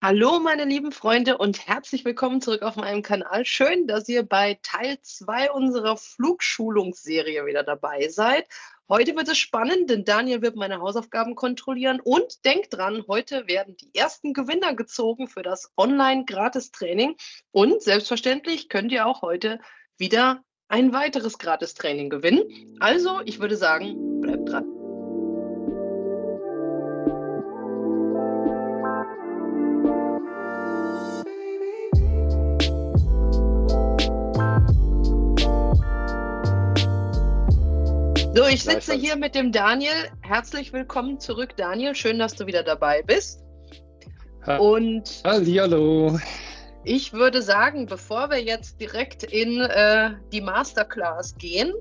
Hallo, meine lieben Freunde und herzlich willkommen zurück auf meinem Kanal. Schön, dass ihr bei Teil 2 unserer Flugschulungsserie wieder dabei seid. Heute wird es spannend, denn Daniel wird meine Hausaufgaben kontrollieren und denkt dran, heute werden die ersten Gewinner gezogen für das Online-Gratis-Training und selbstverständlich könnt ihr auch heute wieder ein weiteres Gratis-Training gewinnen. Also, ich würde sagen, bleibt dran. So, ich sitze hier mit dem Daniel. Herzlich willkommen zurück, Daniel. Schön, dass du wieder dabei bist. Und Hallihallo. Ich würde sagen, bevor wir jetzt direkt in die Masterclass gehen,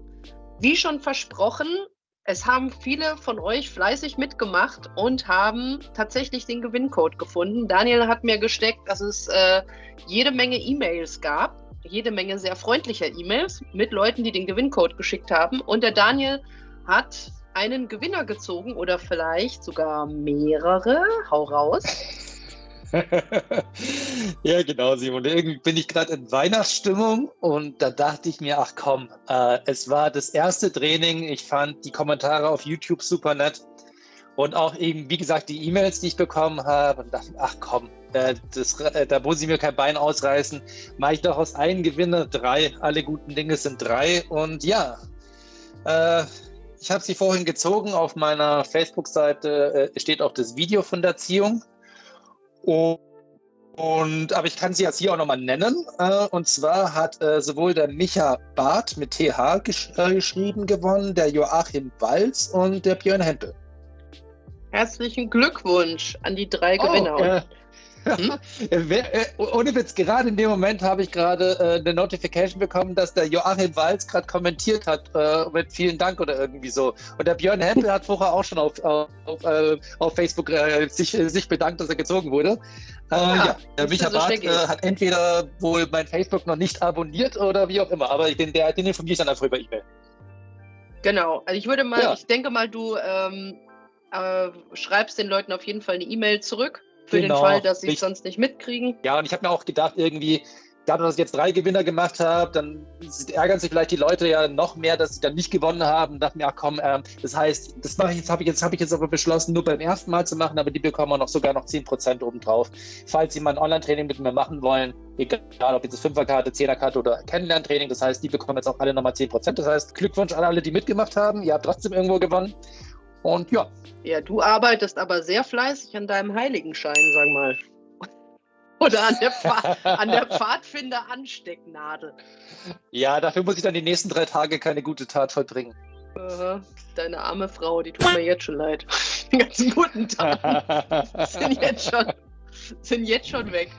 wie schon versprochen, es haben viele von euch fleißig mitgemacht und haben tatsächlich den Gewinncode gefunden. Daniel hat mir gesteckt, dass es jede Menge E-Mails gab. Jede Menge sehr freundlicher E-Mails mit Leuten, die den Gewinncode geschickt haben. Und der Daniel hat einen Gewinner gezogen oder vielleicht sogar mehrere. Hau raus. Ja, genau, Simon. Irgendwie bin ich gerade in Weihnachtsstimmung und da dachte ich mir, ach komm, es war das erste Training. Ich fand die Kommentare auf YouTube super nett und auch eben, wie gesagt, die E-Mails, die ich bekommen habe und dachte, ach komm, da muss ich mir kein Bein ausreißen. Mache ich doch aus einem Gewinner 3. Alle guten Dinge sind 3. Und ja, ich habe sie vorhin gezogen. Auf meiner Facebook-Seite steht auch das Video von der Ziehung. Aber ich kann sie jetzt hier auch nochmal nennen. Und zwar hat sowohl der Micha Barth mit TH geschrieben gewonnen, der Joachim Walz und der Björn Hempel. Herzlichen Glückwunsch an die 3 Gewinner. Ohne Witz, gerade in dem Moment habe ich gerade eine Notification bekommen, dass der Joachim Walz gerade kommentiert hat mit vielen Dank oder irgendwie so. Und der Björn Hempel hat vorher auch schon auf Facebook sich bedankt, dass er gezogen wurde. Der Micha Barth hat entweder wohl mein Facebook noch nicht abonniert oder wie auch immer, aber den informiere ich dann einfach über E-Mail. Genau, also ich denke mal, du schreibst den Leuten auf jeden Fall eine E-Mail zurück. Für den Fall, dass sie es sonst nicht mitkriegen. Ja, und ich habe mir auch gedacht, irgendwie, dadurch, dass ich jetzt 3 Gewinner gemacht habe, dann ärgern sich vielleicht die Leute ja noch mehr, dass sie dann nicht gewonnen haben. Dachte mir, ach komm, das heißt, das habe ich jetzt aber beschlossen, nur beim ersten Mal zu machen, aber die bekommen auch sogar noch 10% obendrauf. Falls sie mal ein Online-Training mit mir machen wollen, egal ob jetzt 5er-Karte, 10er-Karte oder Kennenlerntraining, das heißt, die bekommen jetzt auch alle nochmal 10%. Das heißt, Glückwunsch an alle, die mitgemacht haben. Ihr habt trotzdem irgendwo gewonnen. Und ja. Ja, du arbeitest aber sehr fleißig an deinem Heiligenschein, sag mal. Oder an der Pfadfinder-Anstecknadel. Ja, dafür muss ich dann die nächsten 3 Tage keine gute Tat vollbringen. Deine arme Frau, die tut mir jetzt schon leid. Die ganzen guten Taten sind jetzt schon weg.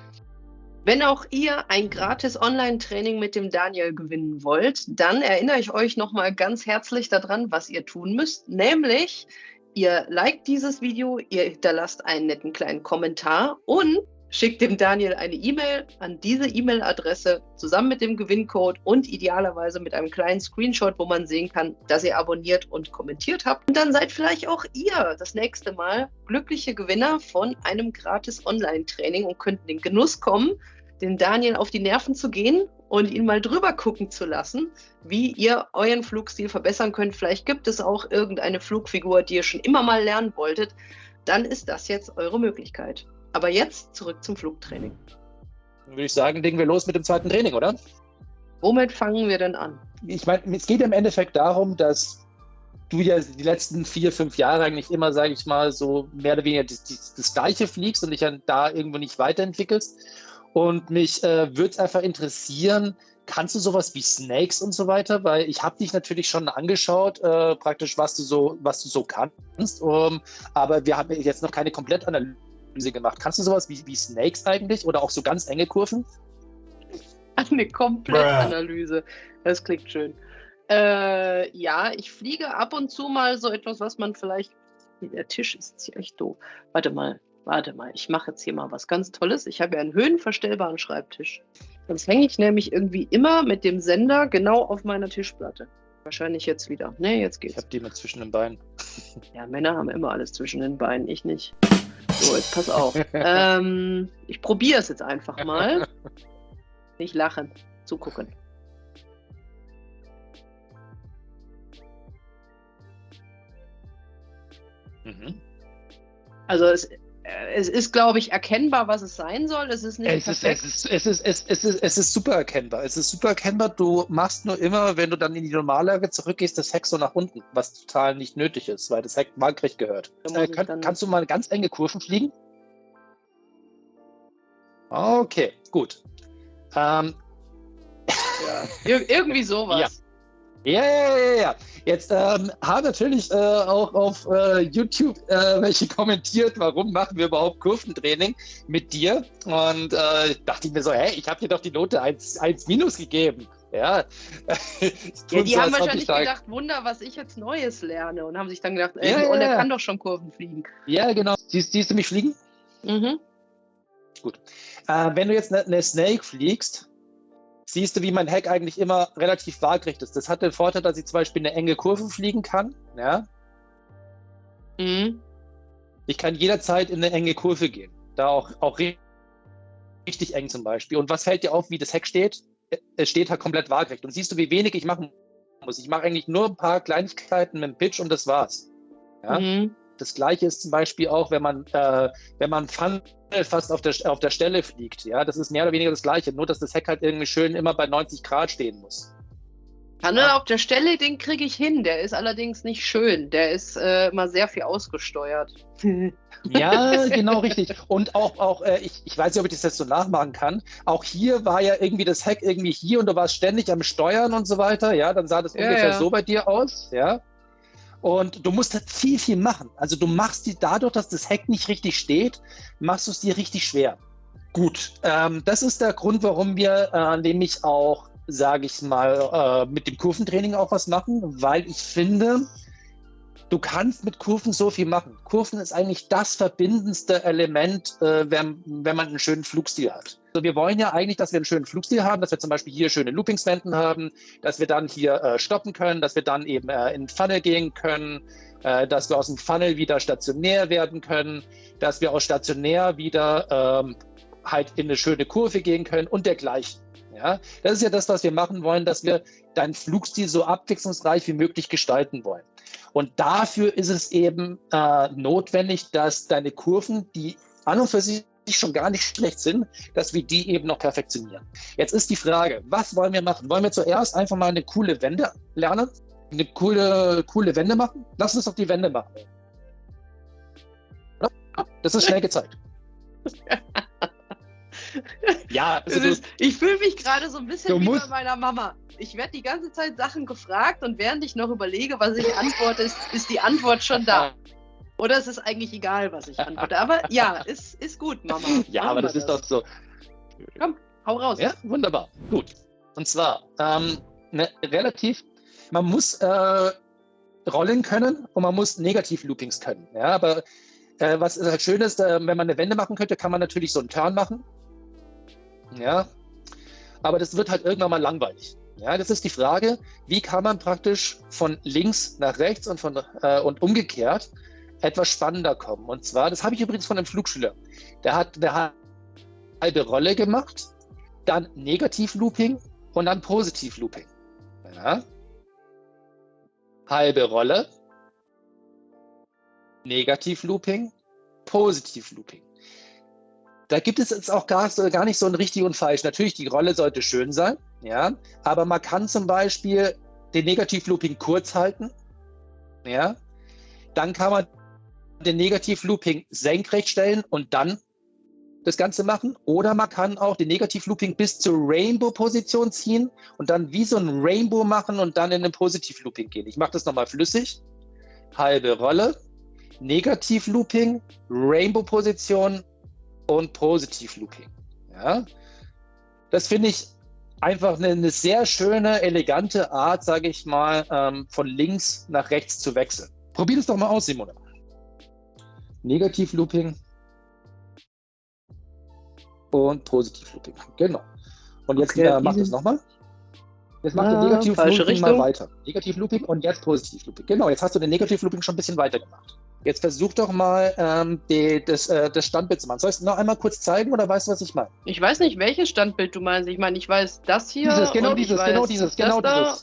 Wenn auch ihr ein gratis Online-Training mit dem Daniel gewinnen wollt, dann erinnere ich euch nochmal ganz herzlich daran, was ihr tun müsst. Nämlich, ihr liked dieses Video, ihr hinterlasst einen netten kleinen Kommentar und schickt dem Daniel eine E-Mail an diese E-Mail-Adresse zusammen mit dem Gewinncode und idealerweise mit einem kleinen Screenshot, wo man sehen kann, dass ihr abonniert und kommentiert habt. Und dann seid vielleicht auch ihr das nächste Mal glückliche Gewinner von einem gratis Online-Training und könnt in den Genuss kommen, den Daniel auf die Nerven zu gehen und ihn mal drüber gucken zu lassen, wie ihr euren Flugstil verbessern könnt. Vielleicht gibt es auch irgendeine Flugfigur, die ihr schon immer mal lernen wolltet. Dann ist das jetzt eure Möglichkeit. Aber jetzt zurück zum Flugtraining. Dann würde ich sagen, legen wir los mit dem zweiten Training, oder? Womit fangen wir denn an? Ich meine, es geht im Endeffekt darum, dass du ja die letzten 4, 5 Jahre eigentlich immer, sage ich mal, so mehr oder weniger das Gleiche fliegst und dich dann da irgendwo nicht weiterentwickelst. Und mich würde es einfach interessieren, kannst du sowas wie Snakes und so weiter? Weil ich habe dich natürlich schon angeschaut, praktisch, was du so kannst. Aber wir haben jetzt noch keine Komplettanalyse gemacht. Kannst du sowas wie Snakes eigentlich oder auch so ganz enge Kurven? Eine Komplettanalyse. Das klingt schön. Ja, ich fliege ab und zu mal so etwas, was man vielleicht... Der Tisch ist hier echt doof. Warte mal, ich mache jetzt hier mal was ganz Tolles. Ich habe ja einen höhenverstellbaren Schreibtisch. Sonst hänge ich nämlich irgendwie immer mit dem Sender genau auf meiner Tischplatte. Wahrscheinlich jetzt wieder. Ne, jetzt geht's. Ich habe die mit zwischen den Beinen. Ja, Männer haben immer alles zwischen den Beinen, ich nicht. So, jetzt pass auf. Ich probiere es jetzt einfach mal. Nicht lachen, zugucken. Mhm. Also es ist, glaube ich, erkennbar, was es sein soll. Es ist nicht perfekt. Es ist super erkennbar. Es ist super erkennbar. Du machst nur immer, wenn du dann in die Normallage zurückgehst, das Heck so nach unten, was total nicht nötig ist, weil das Heck waagrecht gehört. Kannst du mal ganz enge Kurven fliegen? Okay, gut. Ja. Irgendwie sowas. Ja. Ja. Jetzt haben natürlich auch auf YouTube welche kommentiert, warum machen wir überhaupt Kurventraining mit dir? Und dachte ich mir so, hey, ich habe dir doch die Note 1 minus gegeben. Ja, die haben wahrscheinlich gedacht, Wunder, was ich jetzt Neues lerne. Und haben sich dann gedacht, der kann doch schon Kurven fliegen. Ja, genau. Siehst du mich fliegen? Mhm. Gut. Wenn du jetzt eine Snake fliegst, siehst du, wie mein Heck eigentlich immer relativ waagrecht ist. Das hat den Vorteil, dass ich zum Beispiel eine enge Kurve fliegen kann. Ja? Mhm. Ich kann jederzeit in eine enge Kurve gehen. Da auch richtig eng zum Beispiel. Und was fällt dir auf, wie das Heck steht? Es steht halt komplett waagrecht. Und siehst du, wie wenig ich machen muss. Ich mache eigentlich nur ein paar Kleinigkeiten mit dem Pitch und das war's. Ja? Mhm. Das Gleiche ist zum Beispiel auch, wenn man Funnel fast auf der Stelle fliegt. Ja, das ist mehr oder weniger das Gleiche, nur dass das Heck halt irgendwie schön immer bei 90 Grad stehen muss. Funnel auf der Stelle, den kriege ich hin. Der ist allerdings nicht schön. Der ist immer sehr viel ausgesteuert. Ja, genau richtig. Und auch ich weiß nicht, ob ich das jetzt so nachmachen kann. Auch hier war ja irgendwie das Heck irgendwie hier und du warst ständig am Steuern und so weiter. Ja, dann sah das ungefähr so bei dir aus. Ja. Und du musst halt viel machen. Also du machst dir dadurch, dass das Heck nicht richtig steht, machst du es dir richtig schwer. Gut, das ist der Grund, warum wir nämlich auch, sage ich mal, mit dem Kurventraining auch was machen, weil ich finde, du kannst mit Kurven so viel machen. Kurven ist eigentlich das verbindendste Element, wenn man einen schönen Flugstil hat. Also wir wollen ja eigentlich, dass wir einen schönen Flugstil haben, dass wir zum Beispiel hier schöne Loopingswenden haben, dass wir dann hier stoppen können, dass wir dann eben in den Funnel gehen können, dass wir aus dem Funnel wieder stationär werden können, dass wir aus stationär wieder halt in eine schöne Kurve gehen können und dergleichen. Ja? Das ist ja das, was wir machen wollen, dass wir deinen Flugstil so abwechslungsreich wie möglich gestalten wollen. Und dafür ist es eben notwendig, dass deine Kurven, die an und für sich schon gar nicht schlecht sind, dass wir die eben noch perfektionieren. Jetzt ist die Frage, was wollen wir machen? Wollen wir zuerst einfach mal eine coole Wende lernen? Eine coole Wende machen? Lass uns doch die Wende machen. Das ist schnell gezeigt. Ja, also ich fühle mich gerade so ein bisschen wie bei meiner Mama. Ich werde die ganze Zeit Sachen gefragt und während ich noch überlege, was ich antworte, ist die Antwort schon da. Oder es ist eigentlich egal, was ich antworte. Aber ja, ist gut, Mama. Ja, aber das ist doch so. Komm, hau raus. Ja, wunderbar. Gut. Und zwar, man muss rollen können und man muss Negativ-Loopings können. Ja, aber was halt schön ist, wenn man eine Wende machen könnte, kann man natürlich so einen Turn machen. Ja, aber das wird halt irgendwann mal langweilig. Ja, das ist die Frage, wie kann man praktisch von links nach rechts und umgekehrt etwas spannender kommen. Und zwar, das habe ich übrigens von einem Flugschüler. Der hat eine halbe Rolle gemacht, dann Negativ-Looping und dann Positiv-Looping. Ja. Halbe Rolle, Negativ-Looping, Positiv-Looping. Da gibt es jetzt auch gar nicht so ein richtig und falsch. Natürlich, die Rolle sollte schön sein, ja, aber man kann zum Beispiel den Negativ-Looping kurz halten, ja, dann kann man den Negativ-Looping senkrecht stellen und dann das Ganze machen. Oder man kann auch den Negativ-Looping bis zur Rainbow-Position ziehen und dann wie so ein Rainbow machen und dann in den Positiv-Looping gehen. Ich mache das nochmal flüssig. Halbe Rolle, Negativ-Looping, Rainbow-Position und Positiv-Looping. Ja? Das finde ich einfach eine sehr schöne, elegante Art, sage ich mal, von links nach rechts zu wechseln. Probier das doch mal aus, Simone. Negativ-Looping und Positiv-Looping. Genau. Und jetzt mach das nochmal. Jetzt mach den Negativ-Looping mal weiter. Negativ-Looping und jetzt Positiv-Looping. Genau, jetzt hast du den Negativ-Looping schon ein bisschen weiter gemacht. Jetzt versuch doch mal das Standbild zu machen. Soll ich es noch einmal kurz zeigen oder weißt du, was ich meine? Ich weiß nicht, welches Standbild du meinst. Ich meine, ich weiß das hier. Genau dieses.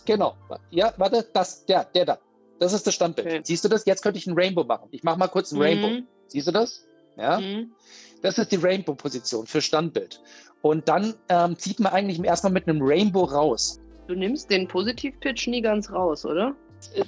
Genau. Ja, warte, der da. Das ist das Standbild. Okay. Siehst du das? Jetzt könnte ich ein Rainbow machen. Ich mache mal kurz ein Rainbow. Siehst du das? Ja. Das ist die Rainbow-Position für Standbild. Und dann zieht man eigentlich erstmal mit einem Rainbow raus. Du nimmst den Positiv-Pitch nie ganz raus, oder?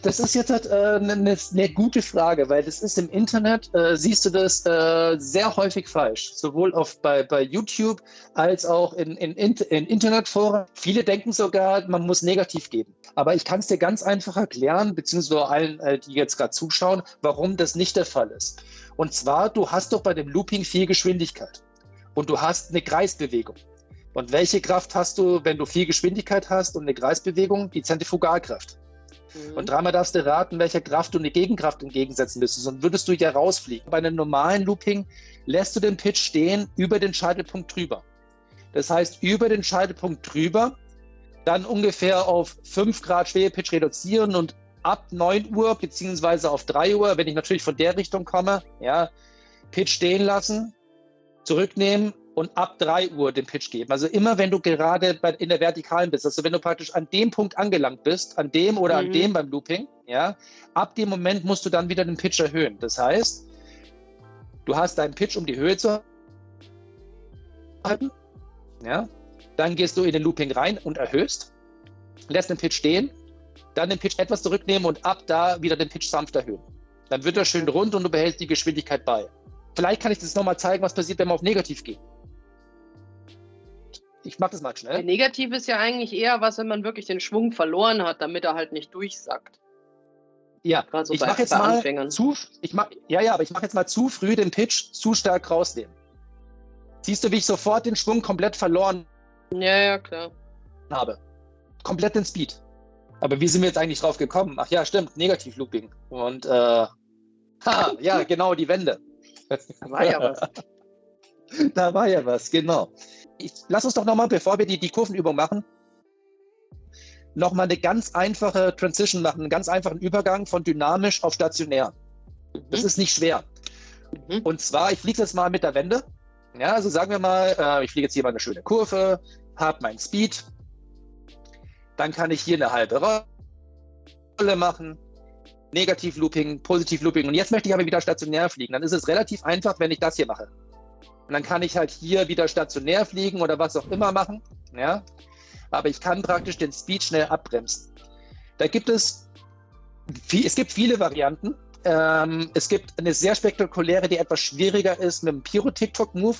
Das ist jetzt halt eine gute Frage, weil das ist im Internet, siehst du das sehr häufig falsch. Sowohl bei YouTube als auch in Internetforen. Viele denken sogar, man muss negativ geben. Aber ich kann es dir ganz einfach erklären, beziehungsweise allen, die jetzt gerade zuschauen, warum das nicht der Fall ist. Und zwar, du hast doch bei dem Looping viel Geschwindigkeit. Und du hast eine Kreisbewegung. Und welche Kraft hast du, wenn du viel Geschwindigkeit hast und eine Kreisbewegung? Die Zentrifugalkraft. Und dreimal darfst du raten, welcher Kraft du eine Gegenkraft entgegensetzen müsstest. Sonst würdest du ja rausfliegen. Bei einem normalen Looping lässt du den Pitch stehen über den Scheitelpunkt drüber. Das heißt, über den Scheitelpunkt drüber, dann ungefähr auf 5 Grad Schwebepitch reduzieren und ab 9 Uhr beziehungsweise auf 3 Uhr, wenn ich natürlich von der Richtung komme, ja, Pitch stehen lassen, zurücknehmen und ab 3 Uhr den Pitch geben. Also immer, wenn du gerade in der Vertikalen bist, also wenn du praktisch an dem Punkt angelangt bist, an dem oder an dem beim Looping, ja, ab dem Moment musst du dann wieder den Pitch erhöhen. Das heißt, du hast deinen Pitch, um die Höhe zu halten, ja, dann gehst du in den Looping rein und erhöhst, lässt den Pitch stehen, dann den Pitch etwas zurücknehmen und ab da wieder den Pitch sanft erhöhen. Dann wird er schön rund und du behältst die Geschwindigkeit bei. Vielleicht kann ich das nochmal zeigen, was passiert, wenn wir auf Negativ gehen. Ich mache das mal schnell. Der Negativ ist ja eigentlich eher was, wenn man wirklich den Schwung verloren hat, damit er halt nicht durchsackt. Ja, so ich mache jetzt mal aber ich mache jetzt mal zu früh den Pitch zu stark rausnehmen. Siehst du, wie ich sofort den Schwung komplett verloren Ja, klar. habe? Komplett den Speed. Aber wie sind wir jetzt eigentlich drauf gekommen? Ach ja, stimmt, Negativ-Looping. Und ja, genau, die Wende. Da war ja was. Da war ja was, genau. Lass uns doch nochmal, bevor wir die Kurvenübung machen, nochmal eine ganz einfache Transition machen, einen ganz einfachen Übergang von dynamisch auf stationär. Das ist nicht schwer. Und zwar, ich fliege jetzt mal mit der Wende. Ja, also sagen wir mal, ich fliege jetzt hier mal eine schöne Kurve, habe meinen Speed. Dann kann ich hier eine halbe Rolle machen. Negativ-Looping, Positiv-Looping. Und jetzt möchte ich aber wieder stationär fliegen. Dann ist es relativ einfach, wenn ich das hier mache. Und dann kann ich halt hier wieder stationär fliegen oder was auch immer machen. Ja? Aber ich kann praktisch den Speed schnell abbremsen. Da gibt es gibt viele Varianten. Es gibt eine sehr spektakuläre, die etwas schwieriger ist mit dem Pyro-TikTok-Move.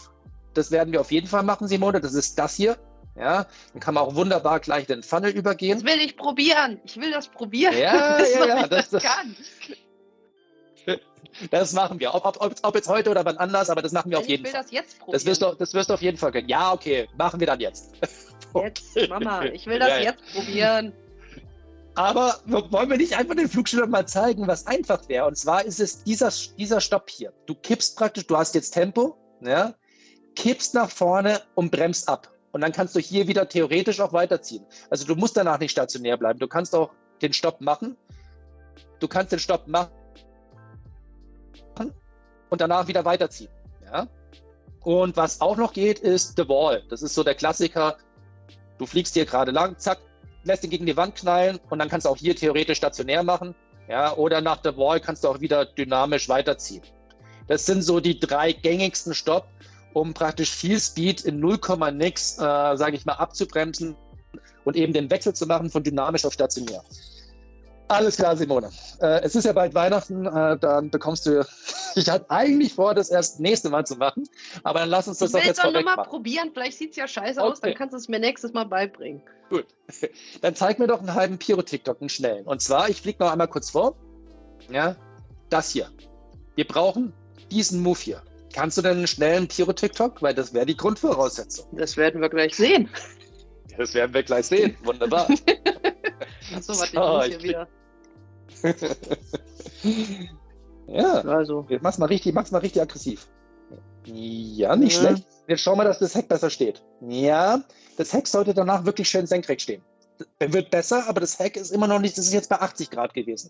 Das werden wir auf jeden Fall machen, Simone. Das ist das hier. Ja, dann kann man auch wunderbar gleich den Funnel übergehen. Das will ich probieren. Ich will das probieren. Ja, das kann. Das machen wir. Ob jetzt heute oder wann anders, aber das machen wir auf jeden Fall. Ich will das jetzt probieren. Das wirst du auf jeden Fall können. Ja, okay, machen wir dann jetzt. Jetzt, Mama, ich will das jetzt probieren. Aber wollen wir nicht einfach den Flugschülern mal zeigen, was einfach wäre? Und zwar ist es dieser Stopp hier. Du kippst praktisch, du hast jetzt Tempo, ja, kippst nach vorne und bremst ab. Und dann kannst du hier wieder theoretisch auch weiterziehen. Also du musst danach nicht stationär bleiben. Du kannst auch den Stopp machen. Du kannst den Stopp machen und danach wieder weiterziehen. Ja? Und was auch noch geht, ist The Wall. Das ist so der Klassiker. Du fliegst hier gerade lang, zack, lässt ihn gegen die Wand knallen und dann kannst du auch hier theoretisch stationär machen. Ja? Oder nach The Wall kannst du auch wieder dynamisch weiterziehen. Das sind so die 3 gängigsten Stopp, um praktisch viel Speed in 0, nix, sage ich mal, abzubremsen und eben den Wechsel zu machen von dynamisch auf stationär. Alles klar, Simone. Es ist ja bald Weihnachten, dann bekommst du, ich hatte eigentlich vor, das erst nächste Mal zu machen, aber dann lass uns das doch jetzt vorweg machen. Ich will es doch nochmal probieren, vielleicht sieht es ja scheiße aus, dann kannst du es mir nächstes Mal beibringen. Gut, dann zeig mir doch einen halben Pyro-TikTok, einen schnellen. Und zwar, ich fliege noch einmal kurz vor, ja, das hier. Wir brauchen diesen Move hier. Kannst du denn einen schnellen Pyro-TikTok? Weil das wäre die Grundvoraussetzung. Das werden wir gleich sehen. Das werden wir gleich sehen. Wunderbar. Achso, warte, ich muss hier wieder. Ja, also. Mach's mal richtig aggressiv. Ja, nicht schlecht. Jetzt schauen wir, dass das Heck besser steht. Ja, das Heck sollte danach wirklich schön senkrecht stehen. Der wird besser, aber das Heck ist immer noch nicht, das ist jetzt bei 80 Grad gewesen.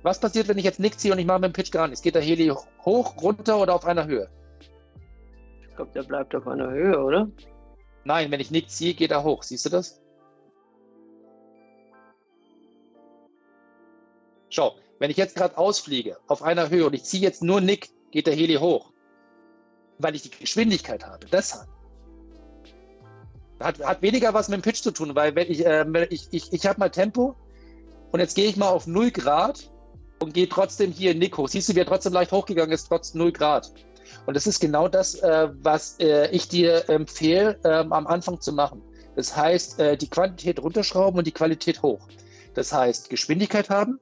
Was passiert, wenn ich jetzt Nick ziehe und ich mache mit dem Pitch gar nichts? Geht der Heli hoch, runter oder auf einer Höhe? Ich glaube, der bleibt auf einer Höhe, oder? Nein, wenn ich Nick ziehe, geht er hoch. Siehst du das? Schau, wenn ich jetzt gerade ausfliege auf einer Höhe und ich ziehe jetzt nur Nick, geht der Heli hoch. Weil ich die Geschwindigkeit habe. Deshalb. Hat weniger was mit dem Pitch zu tun, weil wenn ich habe mal Tempo und jetzt gehe ich mal auf 0 Grad und gehe trotzdem hier in Nick hoch. Siehst du, wie er trotzdem leicht hochgegangen ist, trotz 0 Grad. Und das ist genau das, was ich dir empfehle, am Anfang zu machen. Das heißt, die Quantität runterschrauben und die Qualität hoch. Das heißt, Geschwindigkeit haben,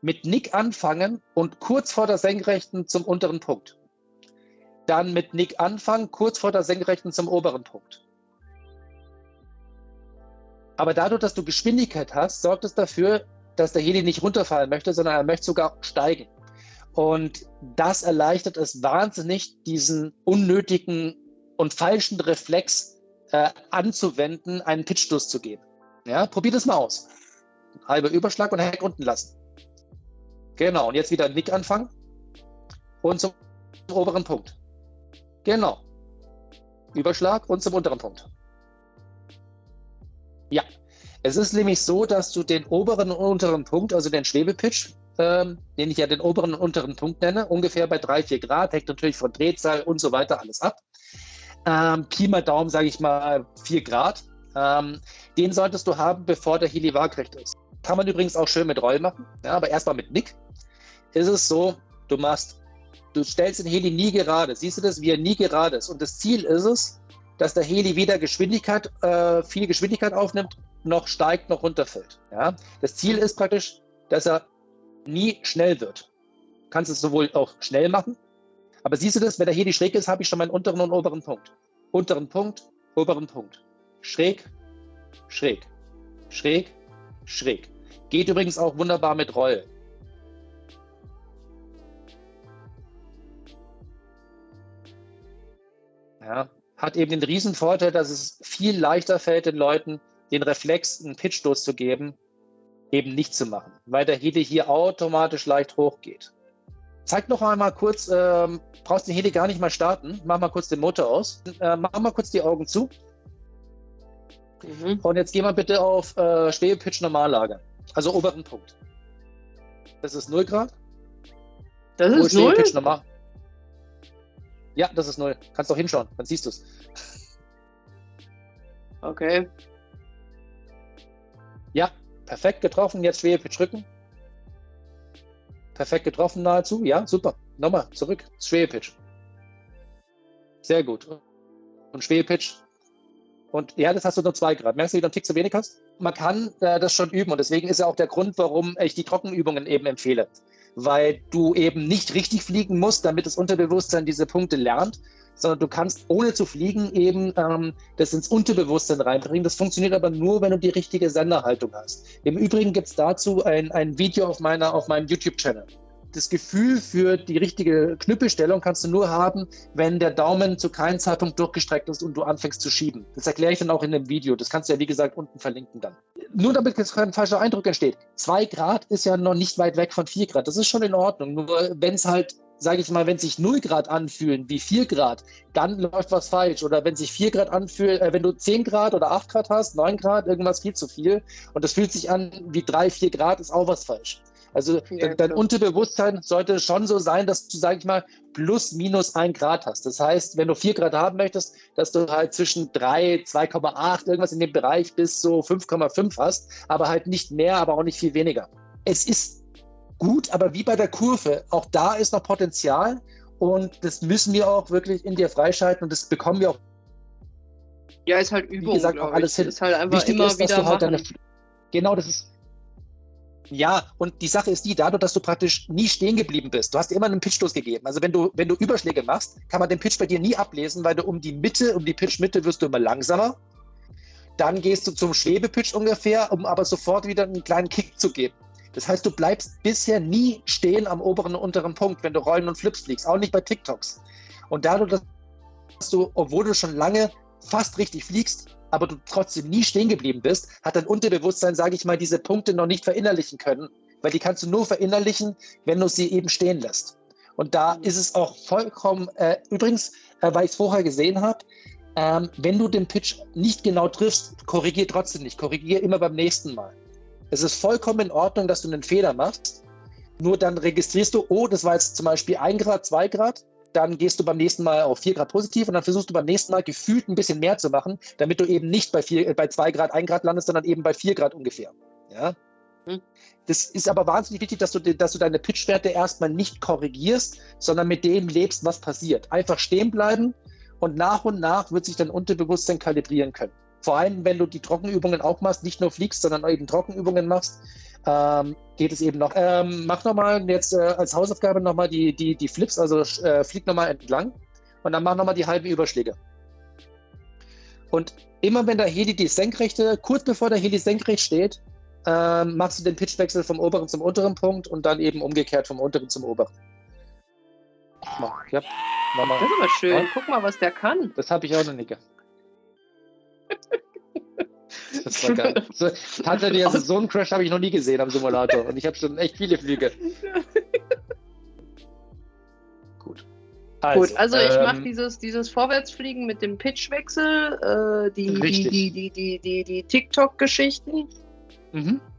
mit Nick anfangen und kurz vor der Senkrechten zum unteren Punkt. Dann mit Nick anfangen, kurz vor der Senkrechten zum oberen Punkt. Aber dadurch, dass du Geschwindigkeit hast, sorgt es dafür, dass der Heli nicht runterfallen möchte, sondern er möchte sogar steigen. Und das erleichtert es wahnsinnig, diesen unnötigen und falschen Reflex anzuwenden, einen Pitchstoß zu geben. Ja, probier das mal aus. Halber Überschlag und Heck unten lassen. Genau, und jetzt wieder Nick anfangen und zum oberen Punkt. Genau. Überschlag und zum unteren Punkt. Ja, es ist nämlich so, dass du den oberen und unteren Punkt, also den Schwebepitch, den ich ja den oberen und unteren Punkt nenne, ungefähr bei 3-4 Grad, hängt natürlich von Drehzahl und so weiter alles ab. Pi mal Daumen, sage ich mal 4 Grad. Den solltest du haben, bevor der Heli waagrecht ist. Kann man übrigens auch schön mit Roll machen, ja, aber erstmal mit Nick. Ist es so, du stellst den Heli nie gerade. Siehst du das, wie er nie gerade ist? Und das Ziel ist es, dass der Heli weder viel Geschwindigkeit aufnimmt, noch steigt, noch runterfällt. Ja? Das Ziel ist praktisch, dass er nie schnell wird. Du kannst es sowohl auch schnell machen, aber siehst du das, wenn der Heli schräg ist, habe ich schon meinen unteren und oberen Punkt. Unteren Punkt, oberen Punkt. Schräg, schräg, schräg, schräg. Geht übrigens auch wunderbar mit Roll. Ja, hat eben den riesen Vorteil, dass es viel leichter fällt, den Leuten den Reflex, einen Pitchstoß zu geben, eben nicht zu machen, weil der Heli hier automatisch leicht hochgeht. Zeig noch einmal kurz, brauchst den Heli gar nicht mal starten, mach mal kurz den Motor aus, mach mal kurz die Augen zu. Und jetzt gehen wir bitte auf Schwebepitch Normallage, also oberen Punkt. Das ist 0 Grad. Das ist 0? Normal. Ja, das ist 0. Kannst doch hinschauen, dann siehst du es. Okay. Ja, perfekt getroffen. Jetzt Schwebepitch Rücken. Perfekt getroffen nahezu. Ja, super. Nochmal zurück. Schwebepitch. Sehr gut. Und Schwebepitch. Und ja, das hast du nur 2 Grad. Merkst du, wie du einen Tick zu wenig hast? Man kann das schon üben und deswegen ist ja auch der Grund, warum ich die Trockenübungen eben empfehle. Weil du eben nicht richtig fliegen musst, damit das Unterbewusstsein diese Punkte lernt, sondern du kannst ohne zu fliegen eben das ins Unterbewusstsein reinbringen. Das funktioniert aber nur, wenn du die richtige Senderhaltung hast. Im Übrigen gibt es dazu ein Video auf meinem YouTube-Channel. Das Gefühl für die richtige Knüppelstellung kannst du nur haben, wenn der Daumen zu keinem Zeitpunkt durchgestreckt ist und du anfängst zu schieben. Das erkläre ich dann auch in dem Video. Das kannst du ja, wie gesagt, unten verlinken dann. Nur damit jetzt kein falscher Eindruck entsteht. 2 Grad ist ja noch nicht weit weg von 4 Grad. Das ist schon in Ordnung. Nur wenn es halt, sage ich mal, wenn sich 0 Grad anfühlen wie 4 Grad, dann läuft was falsch. Oder wenn sich 4 Grad anfühlt, wenn du 10 Grad oder 8 Grad hast, 9 Grad, irgendwas viel zu viel. Und das fühlt sich an wie 3, 4 Grad, ist auch was falsch. Also ja, dein Unterbewusstsein sollte schon so sein, dass du, sage ich mal, plus minus 1 Grad hast. Das heißt, wenn du 4 Grad haben möchtest, dass du halt zwischen 3, 2,8, irgendwas in dem Bereich bis so 5,5 hast, aber halt nicht mehr, aber auch nicht viel weniger. Es ist gut, aber wie bei der Kurve, auch da ist noch Potenzial und das müssen wir auch wirklich in dir freischalten und das bekommen wir auch. Ja, ist halt Übung, wie gesagt, auch alles hin. Ist halt einfach Wichtig immer ist, dass wieder du halt machen. Genau, das ist. Ja, und die Sache ist die, dadurch, dass du praktisch nie stehen geblieben bist. Du hast dir immer einen Pitchstoß gegeben. Also wenn du Überschläge machst, kann man den Pitch bei dir nie ablesen, weil du um die Pitchmitte wirst du immer langsamer. Dann gehst du zum Schwebepitch ungefähr, um aber sofort wieder einen kleinen Kick zu geben. Das heißt, du bleibst bisher nie stehen am oberen und unteren Punkt, wenn du Rollen und Flips fliegst, auch nicht bei TikToks. Und dadurch, dass du, obwohl du schon lange fast richtig fliegst, aber du trotzdem nie stehen geblieben bist, hat dein Unterbewusstsein, sage ich mal, diese Punkte noch nicht verinnerlichen können, weil die kannst du nur verinnerlichen, wenn du sie eben stehen lässt. Und da ist es auch vollkommen, übrigens, weil ich es vorher gesehen habe, wenn du den Pitch nicht genau triffst, korrigier trotzdem nicht, korrigier immer beim nächsten Mal. Es ist vollkommen in Ordnung, dass du einen Fehler machst, nur dann registrierst du, oh, das war jetzt zum Beispiel 1 Grad, 2 Grad, dann gehst du beim nächsten Mal auf 4 Grad positiv und dann versuchst du beim nächsten Mal gefühlt ein bisschen mehr zu machen, damit du eben nicht bei 2 Grad, 1 Grad landest, sondern eben bei 4 Grad ungefähr. Ja? Das ist aber wahnsinnig wichtig, dass du deine Pitchwerte erstmal nicht korrigierst, sondern mit dem lebst, was passiert. Einfach stehen bleiben und nach wird sich dein Unterbewusstsein kalibrieren können. Vor allem, wenn du die Trockenübungen auch machst, nicht nur fliegst, sondern eben Trockenübungen machst, geht es eben noch. Mach nochmal jetzt als Hausaufgabe nochmal die Flips, also flieg nochmal entlang und dann mach nochmal die halben Überschläge. Und immer wenn der Heli die Senkrechte, kurz bevor der Heli senkrecht steht, machst du den Pitchwechsel vom oberen zum unteren Punkt und dann eben umgekehrt vom unteren zum oberen. Ja, das ist aber schön. Ja. Guck mal, was der kann. Das habe ich auch noch nicht. Das war geil. Tatsächlich, so einen Crash habe ich noch nie gesehen am Simulator und ich habe schon echt viele Flüge. Gut. Also ich mache dieses Vorwärtsfliegen mit dem Pitchwechsel, die TikTok-Geschichten.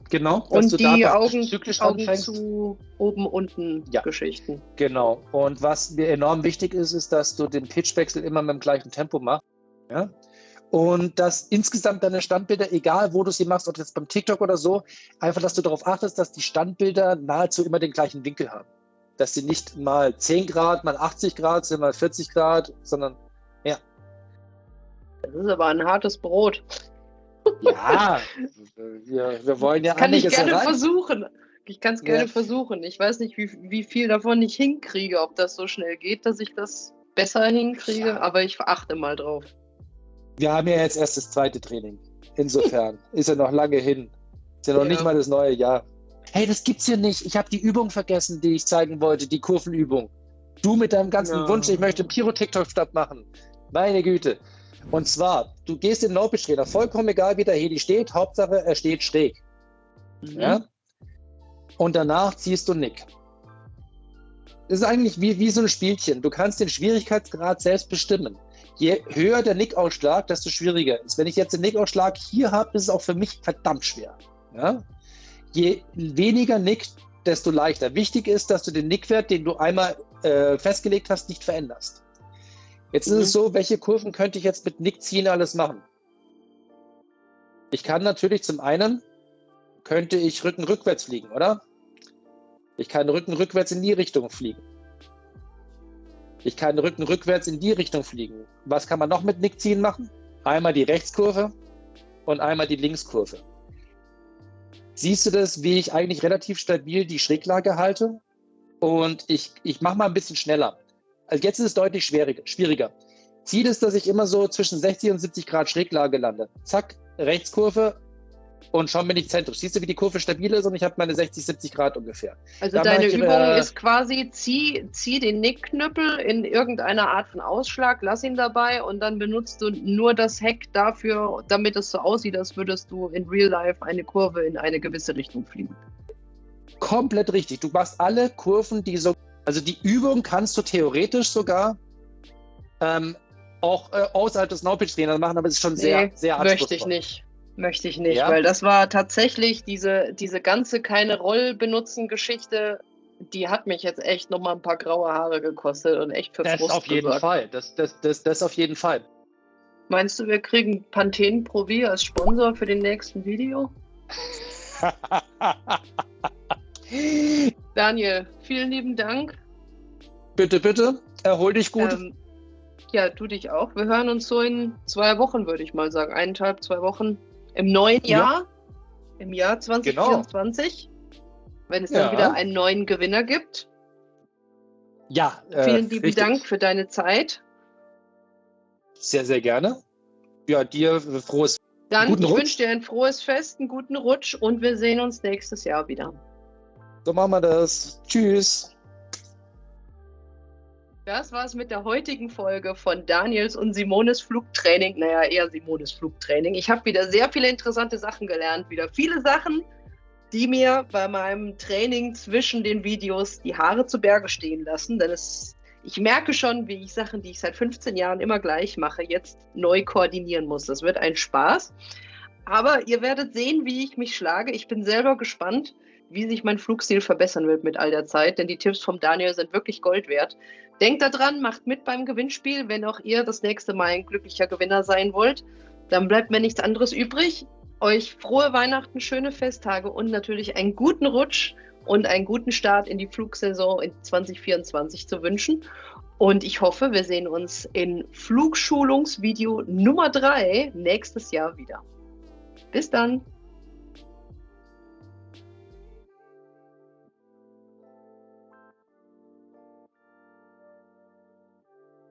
Genau. Und die Augen zu oben-unten Geschichten. Genau. Und was mir enorm wichtig ist, dass du den Pitchwechsel immer mit dem gleichen Tempo machst. Ja? Und dass insgesamt deine Standbilder, egal wo du sie machst, ob jetzt beim TikTok oder so, einfach, dass du darauf achtest, dass die Standbilder nahezu immer den gleichen Winkel haben. Dass sie nicht mal 10 Grad, mal 80 Grad sind, mal 40 Grad, sondern ja. Das ist aber ein hartes Brot. Ja, wir wollen ja einiges erreichen. Ich kann es gerne versuchen. Ich weiß nicht, wie viel davon ich hinkriege, ob das so schnell geht, dass ich das besser hinkriege, aber ich achte mal drauf. Wir haben ja jetzt erst das 2. Training. Insofern ist ja noch lange hin. Ist ja noch nicht mal das neue Jahr. Hey, das gibt's hier nicht. Ich habe die Übung vergessen, die ich zeigen wollte, die Kurvenübung. Du mit deinem ganzen Wunsch, ich möchte Pyro-TikTok-Stab machen. Meine Güte. Und zwar, du gehst in den No-Pitch-Trainer, vollkommen egal, wie der Heli steht, Hauptsache, er steht schräg. Ja? Und danach ziehst du Nick. Das ist eigentlich wie so ein Spielchen. Du kannst den Schwierigkeitsgrad selbst bestimmen. Je höher der Nickausschlag, desto schwieriger ist. Wenn ich jetzt den Nickausschlag hier habe, ist es auch für mich verdammt schwer. Ja? Je weniger Nick, desto leichter. Wichtig ist, dass du den Nickwert, den du einmal festgelegt hast, nicht veränderst. Jetzt ist es so, welche Kurven könnte ich jetzt mit Nickziehen alles machen? Ich kann natürlich zum einen, könnte ich Rücken rückwärts fliegen, oder? Ich kann Rücken rückwärts in die Richtung fliegen. Ich kann Rücken rückwärts in die Richtung fliegen. Was kann man noch mit Nickziehen machen? Einmal die Rechtskurve und einmal die Linkskurve. Siehst du das, wie ich eigentlich relativ stabil die Schräglage halte? Und ich mache mal ein bisschen schneller. Also jetzt ist es deutlich schwieriger. Ziel ist, dass ich immer so zwischen 60 und 70 Grad Schräglage lande. Zack, Rechtskurve und schon bin ich zentrisch. Siehst du, wie die Kurve stabil ist und ich habe meine 60, 70 Grad ungefähr. Also da deine Übung ist quasi, zieh den Nickknüppel in irgendeiner Art von Ausschlag, lass ihn dabei und dann benutzt du nur das Heck dafür, damit es so aussieht, als würdest du in Real Life eine Kurve in eine gewisse Richtung fliegen. Komplett richtig. Du machst alle Kurven, also die Übung kannst du theoretisch sogar auch außerhalb des No-Pitch-Trainers machen, aber es ist schon sehr, sehr anspruchsvoll. Möchte ich nicht, weil das war tatsächlich diese ganze keine Roll benutzen Geschichte, die hat mich jetzt echt nochmal ein paar graue Haare gekostet und echt für Frust Das auf jeden Fall. Das auf jeden Fall. Meinst du, wir kriegen Pantene Pro V als Sponsor für den nächsten Video? Daniel, vielen lieben Dank. Bitte, bitte. Erhol dich gut. Ja, du dich auch. Wir hören uns so in 2 Wochen, würde ich mal sagen. 1,5, 2 Wochen. Im neuen Jahr. Im Jahr 2024. Genau. Wenn es dann wieder einen neuen Gewinner gibt. Ja. Vielen lieben Dank für deine Zeit. Sehr, sehr gerne. Ja, dir frohes Fest. Dann ich wünsche dir ein frohes Fest, einen guten Rutsch und wir sehen uns nächstes Jahr wieder. So machen wir das. Tschüss. Das war's mit der heutigen Folge von Daniels und Simones Flugtraining. Naja, eher Simones Flugtraining. Ich habe wieder sehr viele interessante Sachen gelernt. Wieder viele Sachen, die mir bei meinem Training zwischen den Videos die Haare zu Berge stehen lassen. Denn ich merke schon, wie ich Sachen, die ich seit 15 Jahren immer gleich mache, jetzt neu koordinieren muss. Das wird ein Spaß. Aber ihr werdet sehen, wie ich mich schlage. Ich bin selber gespannt, wie sich mein Flugstil verbessern wird mit all der Zeit, denn die Tipps vom Daniel sind wirklich Gold wert. Denkt daran, macht mit beim Gewinnspiel, wenn auch ihr das nächste Mal ein glücklicher Gewinner sein wollt. Dann bleibt mir nichts anderes übrig. Euch frohe Weihnachten, schöne Festtage und natürlich einen guten Rutsch und einen guten Start in die Flugsaison in 2024 zu wünschen. Und ich hoffe, wir sehen uns in Flugschulungsvideo Nummer 3 nächstes Jahr wieder. Bis dann!